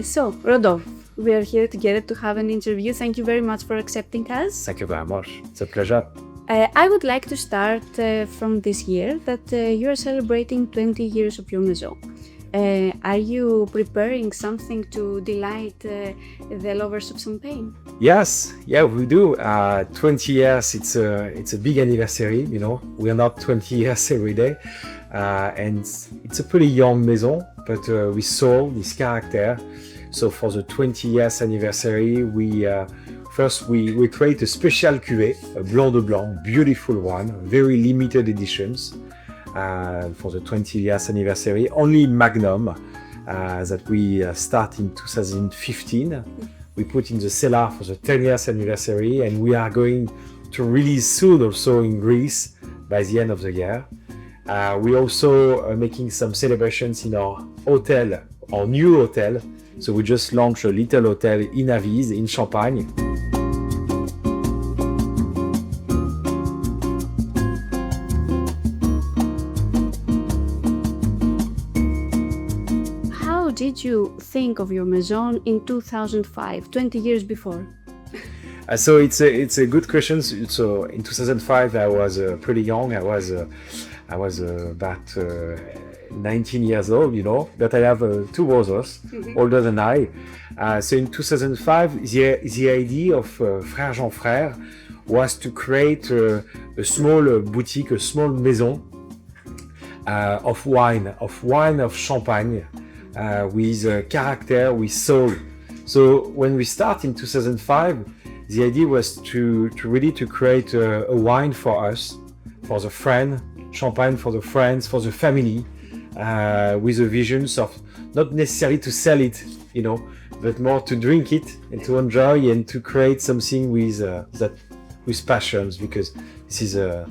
So, Rodolphe, we are here together to have an interview. Thank you very much for accepting us. Thank you very much. It's a pleasure. I would like to start from this year that you are celebrating 20 years of your maison. Are you preparing something to delight the lovers of champagne? Yes, yeah, we do. 20 years, it's a big anniversary, you know. We are not 20 years every day. And it's a pretty young maison, but we saw this character. So for the 20 years anniversary, we create a special cuvée, a Blanc de Blanc, beautiful one, very limited editions for the 20 years anniversary. Only Magnum that we start in 2015. We put in the cellar for the 10 years anniversary, and we are going to release soon also in Greece by the end of the year. We also are making some celebrations in our hotel, our new hotel. So we just launched a little hotel in Avise, in Champagne. How did you think of your maison in 2005, 20 years before? So it's a good question. So in 2005, I was pretty young. I was about 19 years old, you know, but I have two brothers older than I. So in 2005, the idea of Frerejean Frères was to create a small boutique, a small maison of wine of champagne with character, with soul. So when we start in 2005, the idea was to really create a wine for us, for the friend, champagne for the friends, for the family, with the visions of not necessarily to sell it, you know, but more to drink it and to enjoy and to create something with passions, because this is a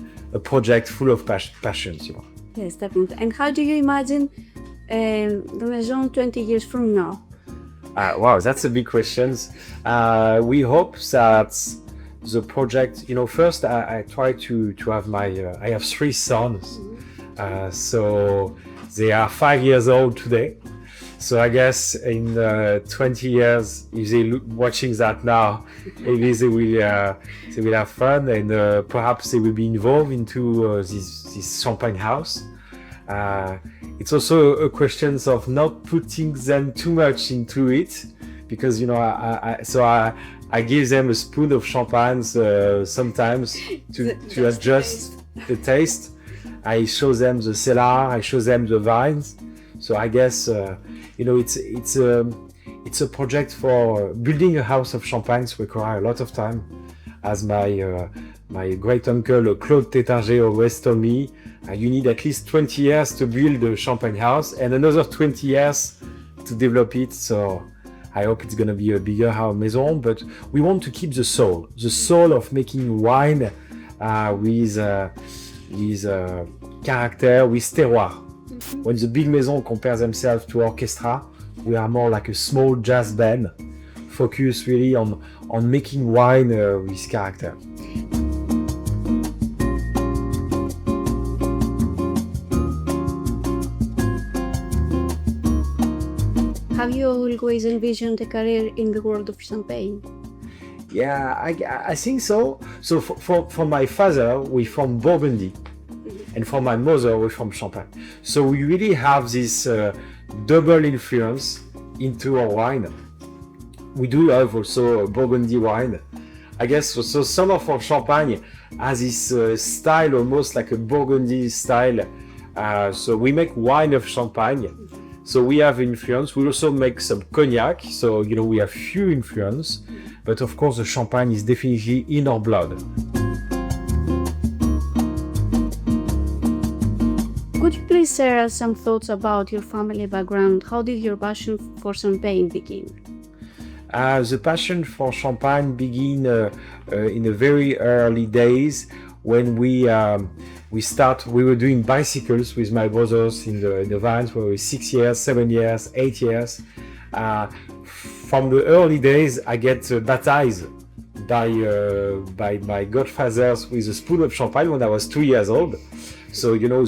project full of passions, you know. Yes, definitely. And how do you imagine the maison 20 years from now? Wow, that's a big question. We hope that the project, you know, first I try to have I have three sons, so they are 5 years old today. So I guess in 20 years, if they watching that now, maybe they will have fun, and perhaps they will be involved into this champagne house. It's also a question of not putting them too much into it, because, you know, I give them a spoon of champagne sometimes to adjust the taste. I show them the cellar, I show them the vines. So I guess, you know, it's a project for building a house of champagne require a lot of time. As my great uncle Claude Taittinger always told me, you need at least 20 years to build a champagne house and another 20 years to develop it. So I hope it's going to be a bigger house maison, but we want to keep the soul of making wine with character, with terroir. When the big maison compare themselves to orchestra, we are more like a small jazz band, focused really on making wine with character. Have you always envisioned a career in the world of champagne? Yeah, I think so. So for my father, we're from Burgundy, and for my mother, we're from Champagne. So we really have this double influence into our wine. We do have also Burgundy wine. I guess so some of our champagne has this style, almost like a Burgundy style. So we make wine of champagne. So we have influence. We also make some cognac. So, you know, we have few influence, but of course the champagne is definitely in our blood. Could you please share some thoughts about your family background? How did your passion for champagne begin? The passion for champagne began in the very early days when we were doing bicycles with my brothers in the vines when we were 6 years, 7 years, 8 years. From the early days, I get baptized by my godfathers with a spoon of champagne when I was 2 years old. So, you know,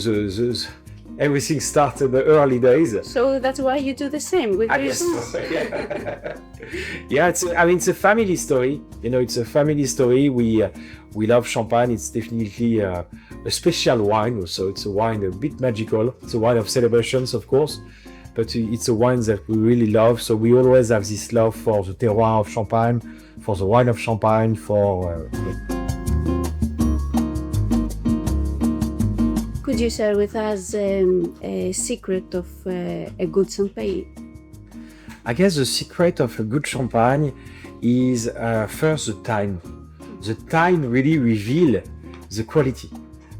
everything started in the early days. So that's why you do the same with your Yes. sons. Yeah, it's a family story. You know, it's a family story. We love champagne. It's definitely a special wine also. It's a wine a bit magical. It's a wine of celebrations, of course, but it's a wine that we really love. So we always have this love for the terroir of Champagne, for the wine of Champagne, for... Could you share with us a secret of a good champagne? I guess the secret of a good champagne is first the time. The time really reveals the quality.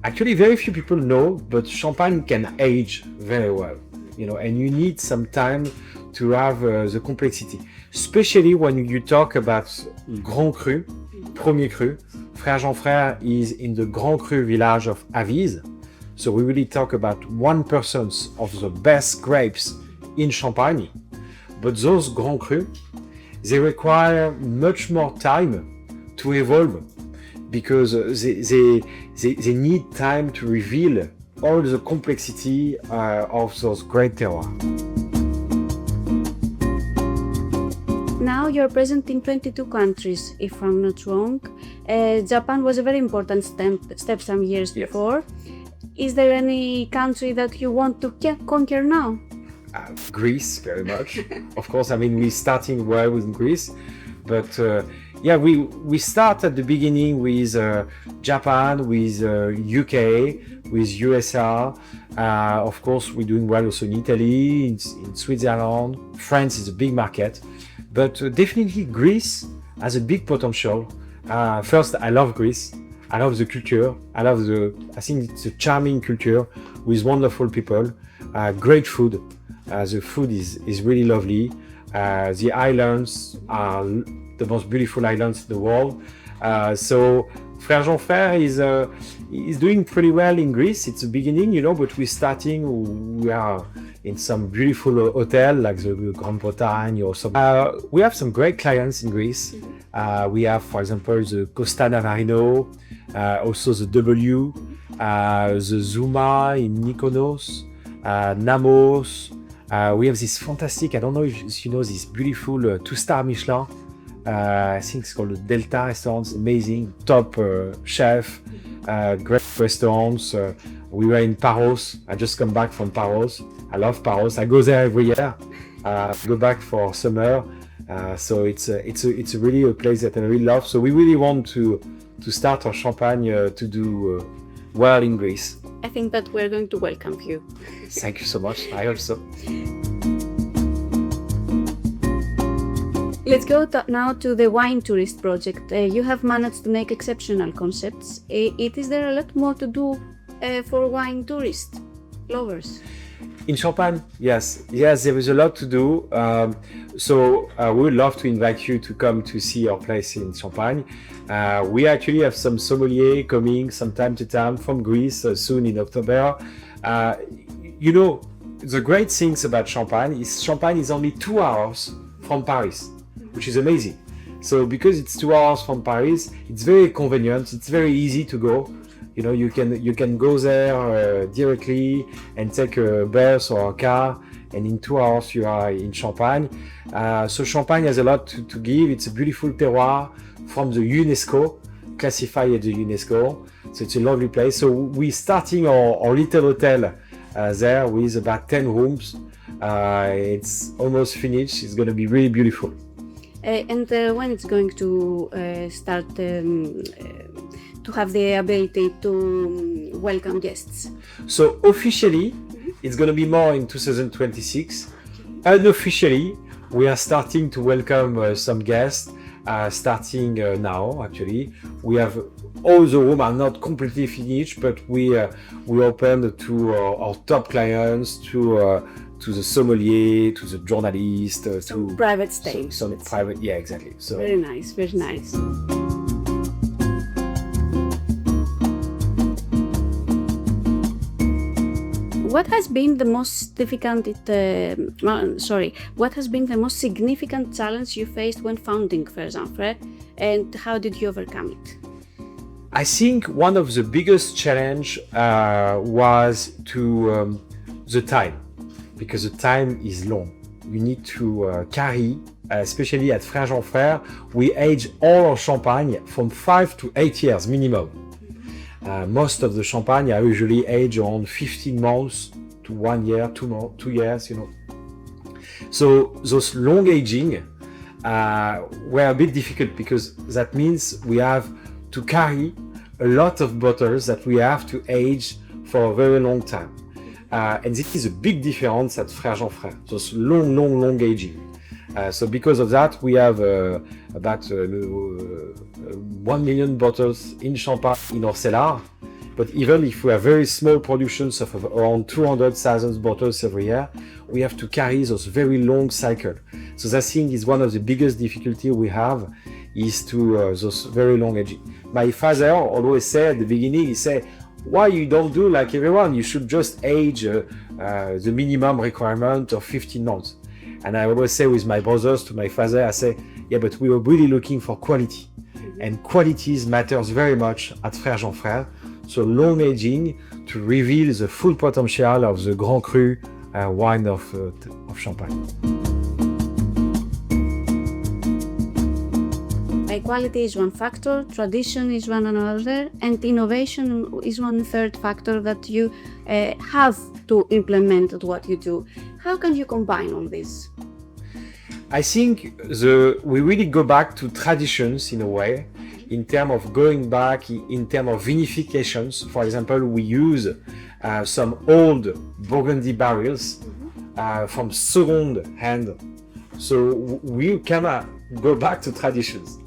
Actually, very few people know, but champagne can age very well, you know, and you need some time to have the complexity. Especially when you talk about Grand Cru, Premier Cru. Frerejean Frères is in the Grand Cru village of Avise. So we really talk about 1% of the best grapes in Champagne. But those Grand Cru, they require much more time to evolve because they need time to reveal all the complexity of those great terroirs. Now you're present in 22 countries, if I'm not wrong. Japan was a very important step some years before. Is there any country that you want to conquer now? Greece, very much. Of course, I mean, we're starting well with Greece, but yeah, we start at the beginning with Japan, with UK, with USA. Of course, we're doing well also in Italy, in Switzerland. France is a big market, but definitely Greece has a big potential. First, I love Greece. I love the culture. I think it's a charming culture with wonderful people, great food. The food is really lovely. The islands are the most beautiful islands in the world. So Frerejean Frères is doing pretty well in Greece. It's a beginning, you know, but we are in some beautiful hotel like the Grand Bretagne or something. We have some great clients in Greece. We have, for example, the Costa Navarino, also the W, the Zuma in Mykonos, Namos. We have this fantastic, I don't know if you know, this beautiful 2-star Michelin. I think it's called the Delta restaurants, amazing, top chef, great restaurants. We were in Paros. I just come back from Paros. I love Paros. I go there every year. Go back for summer. So it's really a place that I really love. So we really want to start our champagne to do well in Greece. I think that we're going to welcome you. Thank you so much. I also. Let's go now to the wine tourist project. You have managed to make exceptional concepts. Is there a lot more to do for wine tourist lovers? In Champagne, yes, there is a lot to do. So we would love to invite you to come to see our place in Champagne. We actually have some sommelier coming from time to time from Greece soon in October. You know, the great things about Champagne is only 2 hours from Paris, which is amazing. So because it's 2 hours from Paris, it's very convenient. It's very easy to go. You know, you can go there directly and take a bus or a car, and in 2 hours you are in Champagne. So Champagne has a lot to give. It's a beautiful terroir from the UNESCO, classified at the UNESCO. So it's a lovely place. So we're starting our little hotel there with about 10 rooms. It's almost finished. It's going to be really beautiful. And when it's going to start to have the ability to welcome guests? So officially, it's going to be more in 2026. Unofficially, we are starting to welcome some guests, starting now actually. We have all the rooms are not completely finished, but we open to our top clients, to the sommelier, to the journalist, to private stays. Some private, yeah, exactly. So very nice, very nice. What has been the most significant challenge you faced when founding Frerejean Frères, and how did you overcome it? I think one of the biggest challenge was to the time, because the time is long. We need to carry, especially at Frèrejean Frères, we age all our champagne from 5 to 8 years minimum. Most of the champagne are usually aged around 15 months to 1 year, 2 years, you know. So those long aging were a bit difficult, because that means we have to carry a lot of bottles that we have to age for a very long time. And this is a big difference at Frèrejean Frères, those long aging. So because of that, we have about 1 million bottles in champagne in our cellar. But even if we have very small productions of around 200,000 bottles every year, we have to carry those very long cycles. So that thing is one of the biggest difficulty we have, is to those very long aging. My father always said at the beginning, he said, why you don't do like everyone? You should just age the minimum requirement of 15 months. And I always say with my brothers to my father, I say, yeah, but we were really looking for quality. And qualities matters very much at Frèrejean Frères. So long aging to reveal the full potential of the Grand Cru wine of Champagne. Quality is one factor, tradition is one another, and innovation is one third factor that you have to implement at what you do. How can you combine all this? I think we really go back to traditions in a way, in terms of going back in terms of vinifications. For example, we use some old Burgundy barrels from second hand. So we cannot go back to traditions.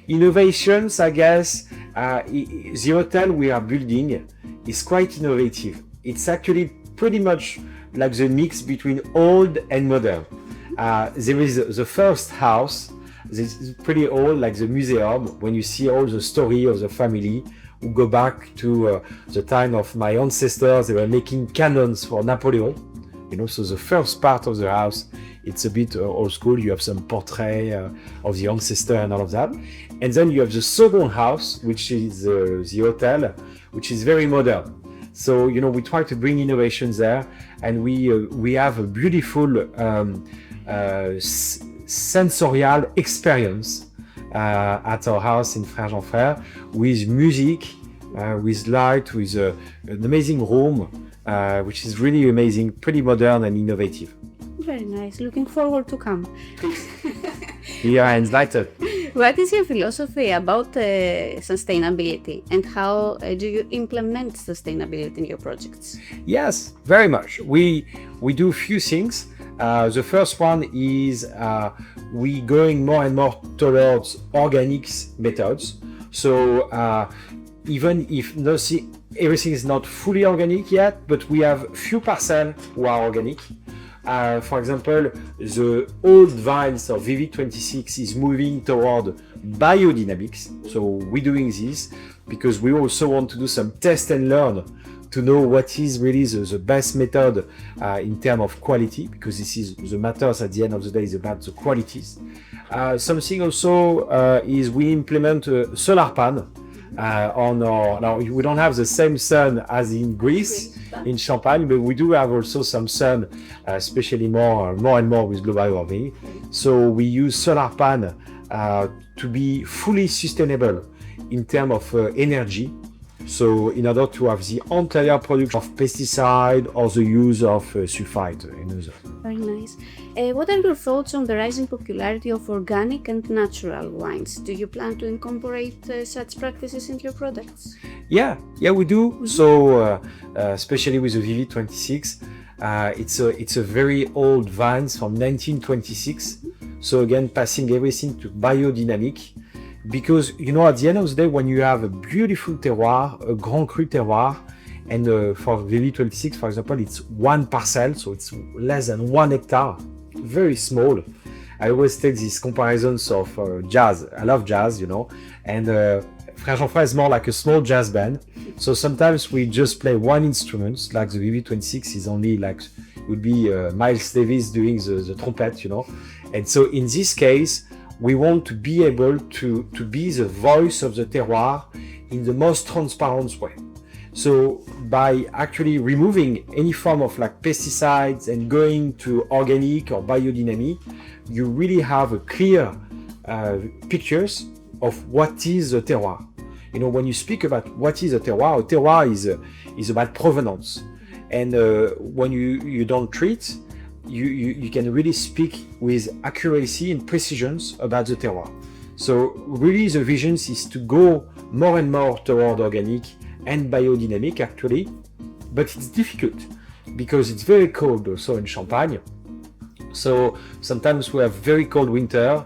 Innovations, I guess, the hotel we are building is quite innovative. It's actually pretty much like the mix between old and modern. There is the first house, this is pretty old, like the museum, when you see all the story of the family who go back to the time of my ancestors. They were making cannons for Napoleon. You know, so the first part of the house, it's a bit old school. You have some portrait of the ancestor and all of that. And then you have the second house, which is the hotel, which is very modern. So, you know, we try to bring innovations there, and we have a beautiful sensorial experience at our house in Frèrejean Frères, with music, with light, with an amazing room, which is really amazing, pretty modern and innovative. Very nice. Looking forward to come. You are invited. What is your philosophy about sustainability, and how do you implement sustainability in your projects? Yes, very much. We do a few things. The first one is we going more and more towards organic methods. So even if everything is not fully organic yet, but we have few parcels who are organic. For example, the old vines of VV26 is moving toward biodynamics. So we're doing this because we also want to do some test and learn to know what is really the best method in terms of quality, because this is the matters at the end of the day is about the qualities. Something also is we implement a solar panel on our, now we don't have the same sun as in Greece, in Champagne, but we do have also some sun, especially more and more with global warming. So we use solar panel to be fully sustainable in terms of energy. So in order to have the entire production of pesticide or the use of sulfite and others. Very nice. What are your thoughts on the rising popularity of organic and natural wines? Do you plan to incorporate such practices into your products? Yeah, we do. Mm-hmm. So especially with the VV26, it's a very old vines from 1926. Mm-hmm. So again, passing everything to biodynamic. Because, you know, at the end of the day, when you have a beautiful terroir, a Grand Cru terroir, and for VV26, for example, it's one parcel, so it's less than 1 hectare, very small. I always take these comparisons of jazz. I love jazz, you know, and Frèrejean Frères is more like a small jazz band. So sometimes we just play one instrument, like the VV26 is only like, would be Miles Davis doing the trumpet, you know. And so in this case, we want to be able to be the voice of the terroir in the most transparent way. So by actually removing any form of like pesticides and going to organic or biodynamic, you really have a clear pictures of what is the terroir. You know, when you speak about what is a terroir is about provenance. And when you don't treat, you can really speak with accuracy and precision about the terroir. So really the vision is to go more and more toward organic and biodynamic actually, but it's difficult because it's very cold also in Champagne. So sometimes we have very cold winter.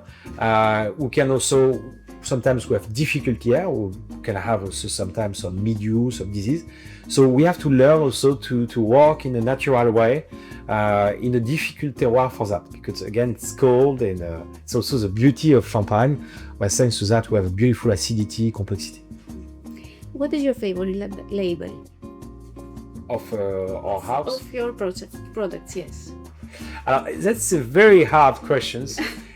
We can also sometimes we have difficult year. We can have also sometimes some mildew, some disease. So we have to learn also to work in a natural way in a difficult terroir for that, because again it's cold and it's also the beauty of Champagne, where thanks to that we have a beautiful acidity, complexity. What is your favorite label? Of our house? Of your products, yes. That's a very hard question.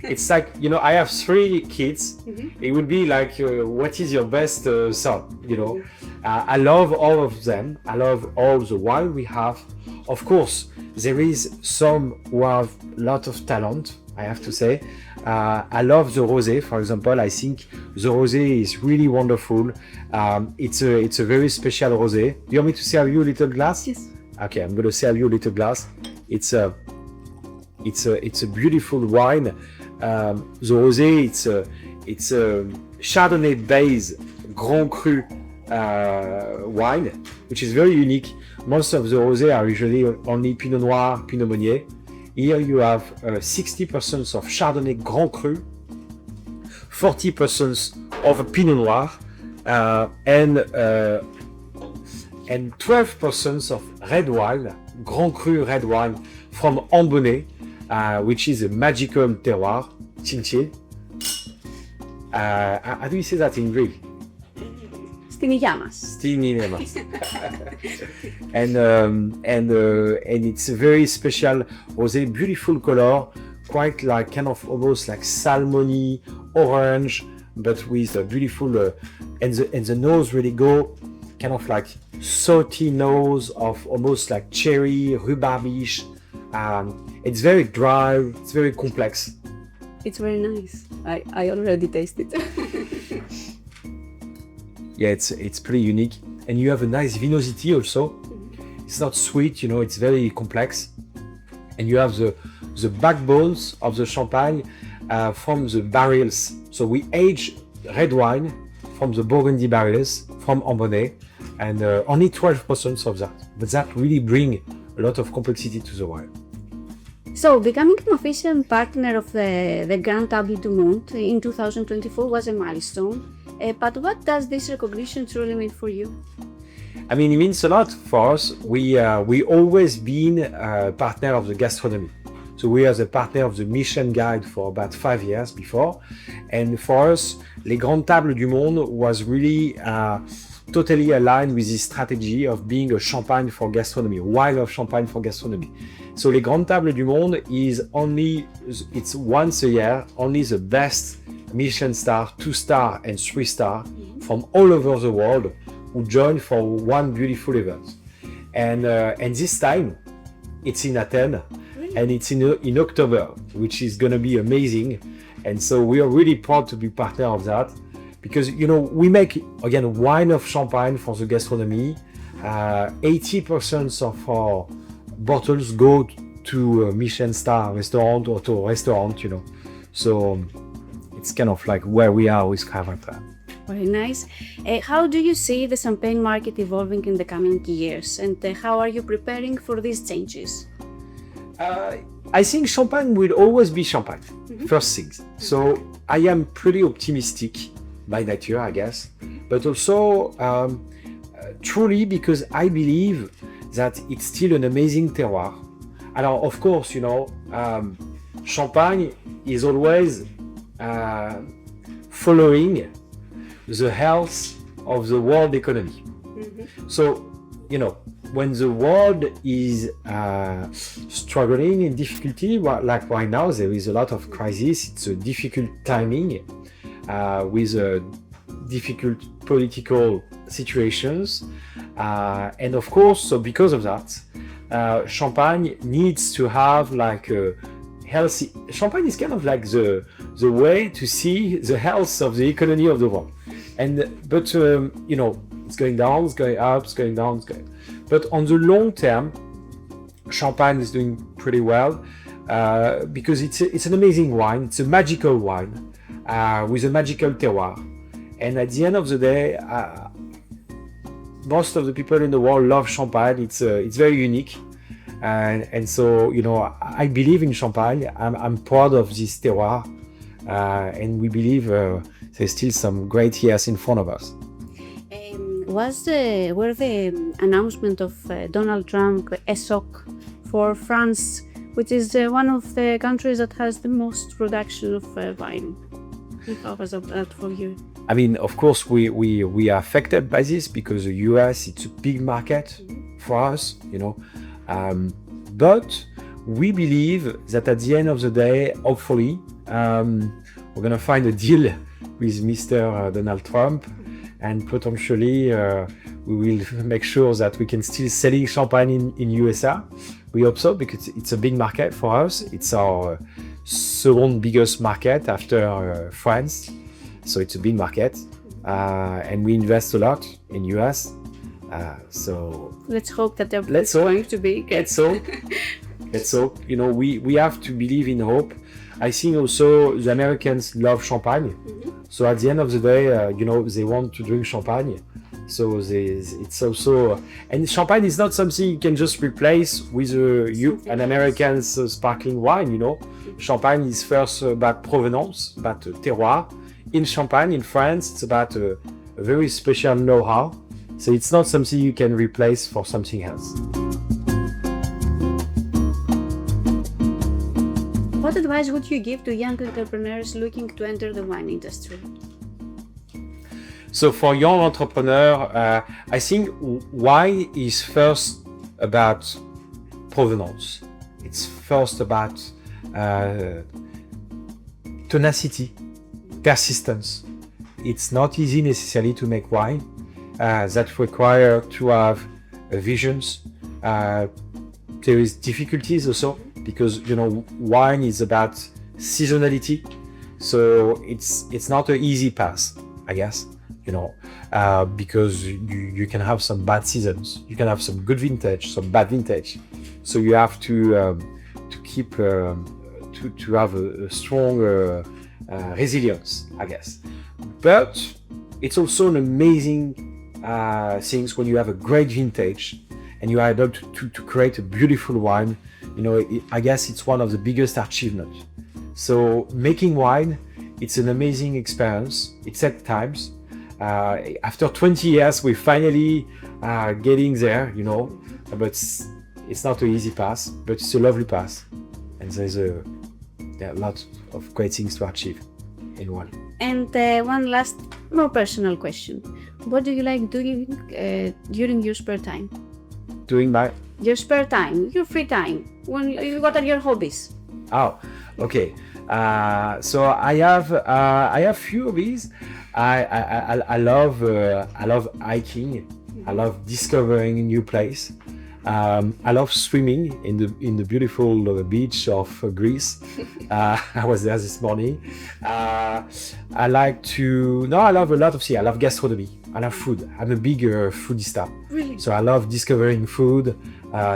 It's like, you know, I have 3 kids. It would be like, what is your best son? You know, I love all of them. I love all the wine we have. Of course, there is some who have a lot of talent, I have to say. I love the rosé, for example. I think the rosé is really wonderful. It's a very special rosé. Do you want me to serve you a little glass? Yes. Okay, I'm going to serve you a little glass. It's a beautiful wine. The rosé, it's a Chardonnay based Grand Cru wine, which is very unique. Most of the rosé are usually only Pinot Noir, Pinot Meunier. Here you have 60% of Chardonnay Grand Cru, 40% of Pinot Noir, and 12% of red wine, Grand Cru red wine from Ambonnet, which is a magical terroir, Chinchil. How do you say that in Greek? Στην υγειά μας. Στην υγειά μας. And it's a very special rosé, beautiful color, quite like kind of almost like salmony, orange, but with a beautiful and the nose really go kind of like salty nose of almost like cherry, rhubarbish. It's very dry, it's very complex. It's very nice. I already tasted. Yeah, it's pretty unique, and you have a nice vinosity also. It's not sweet, you know, it's very complex, and you have the backbones of the champagne from the barrels. So we age red wine from the Burgundy barrels from Ambonnet, and only 12% of that, but that really bring a lot of complexity to the wine. So, becoming an official partner of the Grand Table du Monde in 2024 was a milestone. But what does this recognition truly mean for you? I mean, it means a lot for us. We always been a partner of the gastronomy. So we are the partner of the Michelin Guide for about 5 years before. And for us, Les Grandes Tables du Monde was really totally aligned with this strategy of being a champagne for gastronomy, a wine of champagne for gastronomy. So Les Grandes Tables du Monde it's once a year, only the best Michelin star, 2-star and 3-star from all over the world who join for one beautiful event. And this time it's in Athens, and it's in October, which is going to be amazing. And so we are really proud to be partner of that, because, you know, we make, again, wine of champagne for the gastronomy. 80% of our bottles go to a Michelin star restaurant or to a restaurant, you know. So it's kind of like where we are with Gravata. Very nice. How do you see the champagne market evolving in the coming years, and how are you preparing for these changes? I think champagne will always be champagne, first things. So I am pretty optimistic by nature, I guess, but also truly because I believe that it's still an amazing terroir. And of course, you know, champagne is always following the health of the world economy. So, you know, when the world is struggling in difficulty, like right now, there is a lot of crisis. It's a difficult timing with a difficult political situations. And of course, so because of that, Champagne needs to have like a healthy... Champagne is kind of like the way to see the health of the economy of the world. But you know, it's going down, it's going up, it's going down, it's going... But on the long term, Champagne is doing pretty well because it's an amazing wine. It's a magical wine with a magical terroir. And at the end of the day, most of the people in the world love Champagne. It's very unique. And so, you know, I believe in Champagne. I'm proud of this terroir. And we believe there's still some great years in front of us. Were the announcement of Donald Trump a shock for France, which is one of the countries that has the most production of wine? How was that for you? I mean, of course, we are affected by this because the US, it's a big market for us, you know. But we believe that at the end of the day, hopefully, we're going to find a deal with Mr. Donald Trump, and potentially we will make sure that we can still selling champagne in USA. We hope so, because it's a big market for us. It's our second biggest market after France. So it's a big market, and we invest a lot in US. So let's hope that they're going to be good. Let's hope. Let's hope. You know, we have to believe in hope. I think also the Americans love champagne. So at the end of the day, you know, they want to drink champagne. So it's also, and champagne is not something you can just replace with an American sparkling wine. You know, champagne is first about provenance, about terroir. In Champagne, in France, it's about a very special know-how. So it's not something you can replace for something else. What advice would you give to young entrepreneurs looking to enter the wine industry? So for young entrepreneur, I think wine is first about provenance. It's first about tenacity, persistence. It's not easy necessarily to make wine. That require to have visions. There is difficulties also because, you know, wine is about seasonality, so it's not an easy path, I guess, you know, because you can have some bad seasons, you can have some good vintage, some bad vintage, so you have to keep to have a strong resilience, I guess. But it's also an amazing things when you have a great vintage and you are able to create a beautiful wine. You know, I guess it's one of the biggest achievements. So making wine, it's an amazing experience. It takes times. After 20 years, we're finally getting there, you know, but it's not an easy path, but it's a lovely path. And there are a lot of great things to achieve in one. And one last, more personal question. What do you like doing during your spare time? Doing your spare time, your free time. What are your hobbies? Oh, okay. So I have few hobbies. I love hiking. I love discovering a new place. I love swimming in the beautiful beach of Greece. I was there this morning. I love a lot of things. I love gastronomy. I love food. I'm a big foodista. Really? So I love discovering food.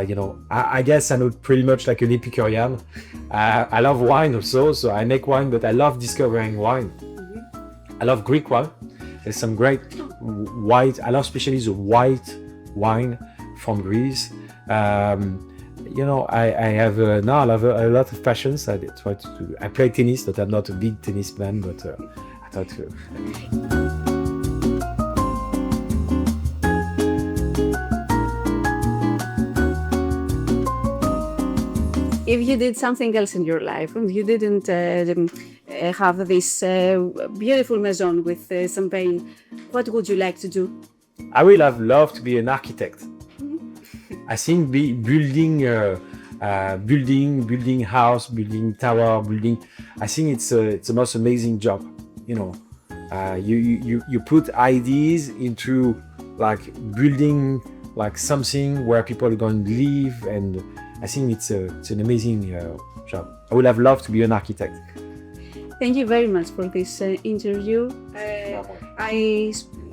You know, I guess I'm pretty much like an Epicurean. I love wine also, so I make wine, but I love discovering wine. I love Greek wine. There's some great white. I love especially the white wine from Greece. You know, I have now I have a lot of passions. I play tennis, but I'm not a big tennis man. But I thought. If you did something else in your life and you didn't have this beautiful maison with champagne, what would you like to do? I will have loved to be an architect. I think building house, building tower, I think it's the most amazing job, you know. You put ideas into like building like something where people are going to live, and I think it's an amazing job. I would have loved to be an architect. Thank you very much for this interview.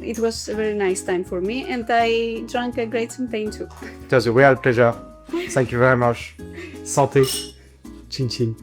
It was a very nice time for me, and I drank a great champagne too. It was a real pleasure. Thank you very much. Santé. Chin chin.